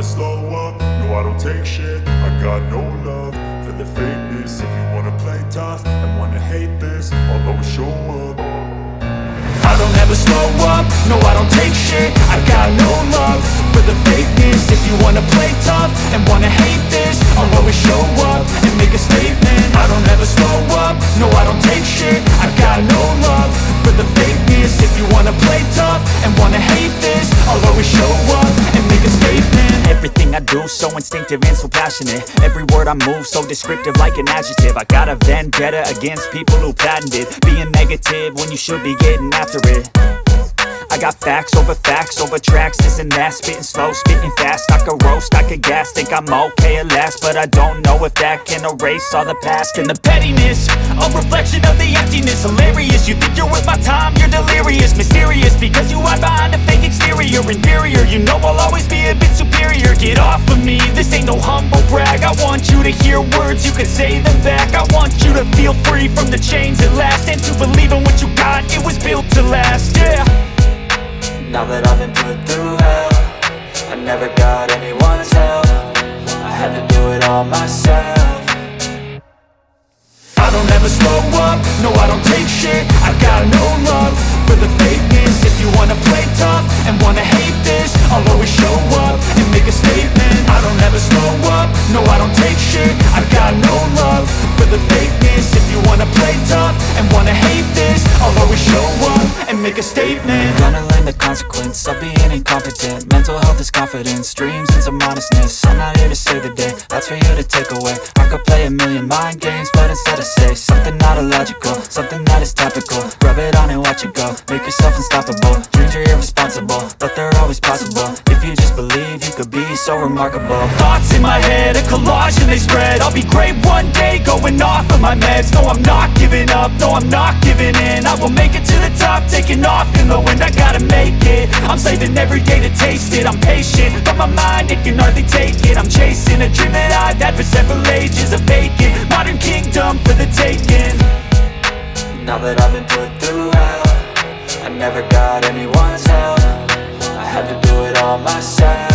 slow up, no I don't take shit. I got no love for the fakeness. If you wanna play tough and wanna hate this, I'll always show up. I don't ever slow up, no I don't take shit. I got no love for the fakeness. If you wanna play tough and wanna hate this, I'll always show up and make a statement. I don't ever slow up, no I don't take shit. I got no love for the fakeness. If you wanna play tough and wanna hate this, I'll always show up and make a statement. Everything I do so instinctive and so passionate. Every word I move so descriptive like an adjective. I got a vendetta against people who patented being negative when you should be getting after it. I got facts over tracks, this and that. Spitting slow, spitting fast. I could roast, I could gas. Think I'm okay at last, but I don't know if that can erase all the past. And the pettiness, a reflection of the emptiness. Hilarious, you think you're worth my time, you're delirious. Mysterious, because you hide behind a fake exterior. Inferior, you know I'll always be a bit superior. Get off of me, this ain't no humble brag. I want you to hear words, you can say them back. I want you to feel free from the chains at last, and to believe in what you got, it was built to last, yeah. Now that I've been put through hell, I never got anyone's help. I had to do it all myself. I don't ever slow up, no I don't take shit. I got no love for the fakeness. If you wanna play tough and wanna hate this, I'll always show up and make a statement. I don't ever slow up, no I don't take shit. I got no love for the fakeness. If you wanna play tough and wanna hate this, I'll always show up and make a statement. Gonna learn the consequence of being incompetent. Mental health is confidence, dreams and some modestness. I'm not here to save the day, that's for you to take away. I could play a million mind games, but instead I say something not illogical, something that is topical. Rub it on and watch it go, make yourself unstoppable. Dreams are irresponsible, but they're always possible. If you just believe, you could be so remarkable. Thoughts in my head, a collage and they spread. I'll be great one day, going off of my meds. No, I'm not giving up, no, I'm not giving in. I will make it to the top, taking off in the wind. I gotta make it, I'm saving every day to taste it. I'm patient, but my mind, it can hardly take it. I'm chasing a dream that I've had for several ages. A vacant, modern kingdom for the taking. Now that I've been put through hell, I never got anyone's help. I had to do it all myself.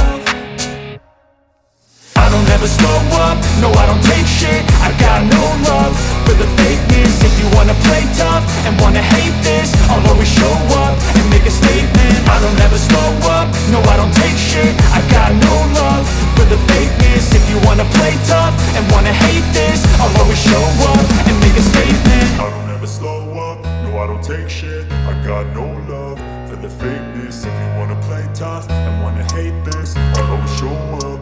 I don't ever slow up, no I don't take shit. I got no love for the fakeness. If you wanna play tough and wanna hate this, I'll always show up and make a statement. I don't ever slow up, no I don't take shit. I got no love for the fakeness. If you wanna play tough and wanna hate this, I'll always show up and make a statement. I don't ever slow up, no I don't take shit. I got no love for the fakeness. If you wanna play tough and wanna hate this, I'll always show up.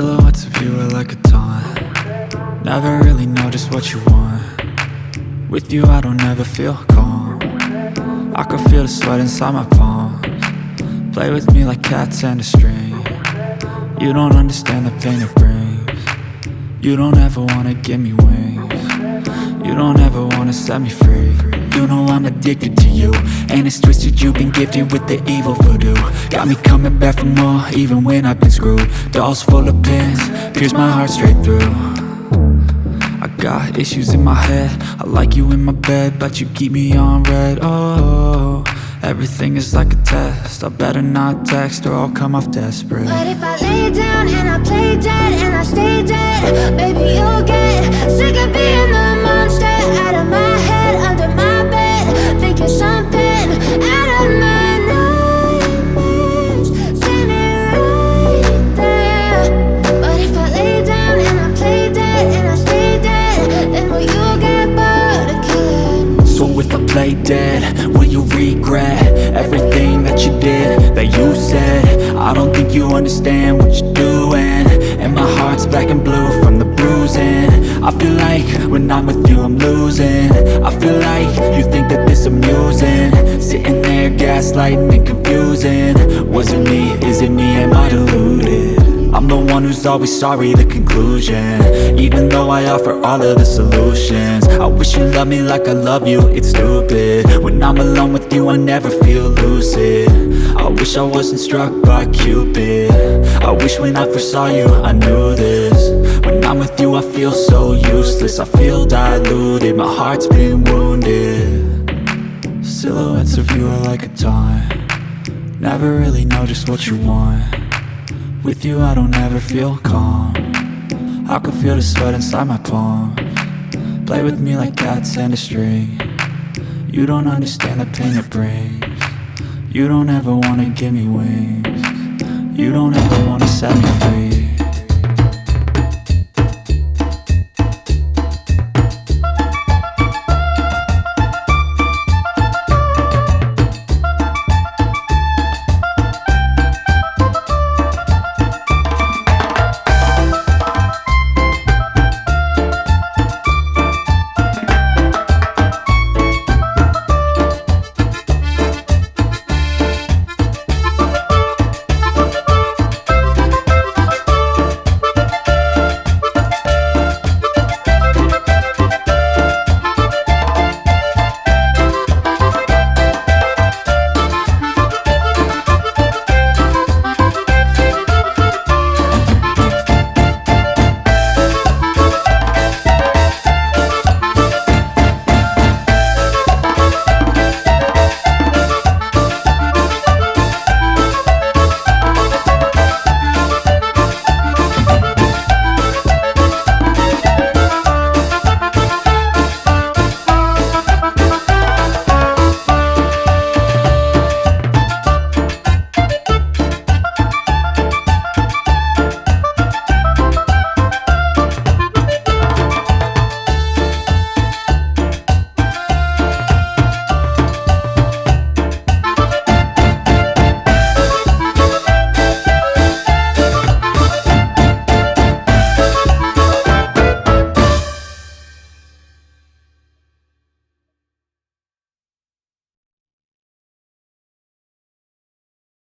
Silhouettes of you are like a taunt. Never really know just what you want. With you I don't ever feel calm. I can feel the sweat inside my palms. Play with me like cats and a string. You don't understand the pain it brings. You don't ever wanna give me wings. You don't ever wanna set me free. You know I'm addicted to you, and it's twisted, you've been gifted with the evil voodoo. Got me coming back for more, even when I've been screwed. Dolls full of pins, pierce my heart straight through. I got issues in my head, I like you in my bed, but you keep me on red. Oh, everything is like a test, I better not text or I'll come off desperate. But if I lay down and I play dead and I stay dead, baby you'll get sick of being the monster out of my head, under my bed, thinking something out of my nightmares, standing right there. But if I lay down and I play dead and I stay dead, then will you get bored of killing? So if I play dead, will you regret everything that you did, that you said? I don't think you understand what you're doing, and my heart's black and blue from the bruising. I feel like when I'm with you I'm losing. I feel like you think that this amusing, sitting there gaslighting and confusing. Was it me? Is it me? Am I deluded? I'm the one who's always sorry, the conclusion. Even though I offer all of the solutions, I wish you loved me like I love you, it's stupid. When I'm alone with you I never feel lucid. I wish I wasn't struck by Cupid. I wish when I first saw you I knew this. When I'm with you I feel so useless, I feel diluted, my heart's been wounded. Silhouettes of you are like a taunt. Never really know just what you want. With you I don't ever feel calm. I can feel the sweat inside my palms. Play with me like cats and a string. You don't understand the pain it brings. You don't ever wanna give me wings. You don't ever wanna set me free.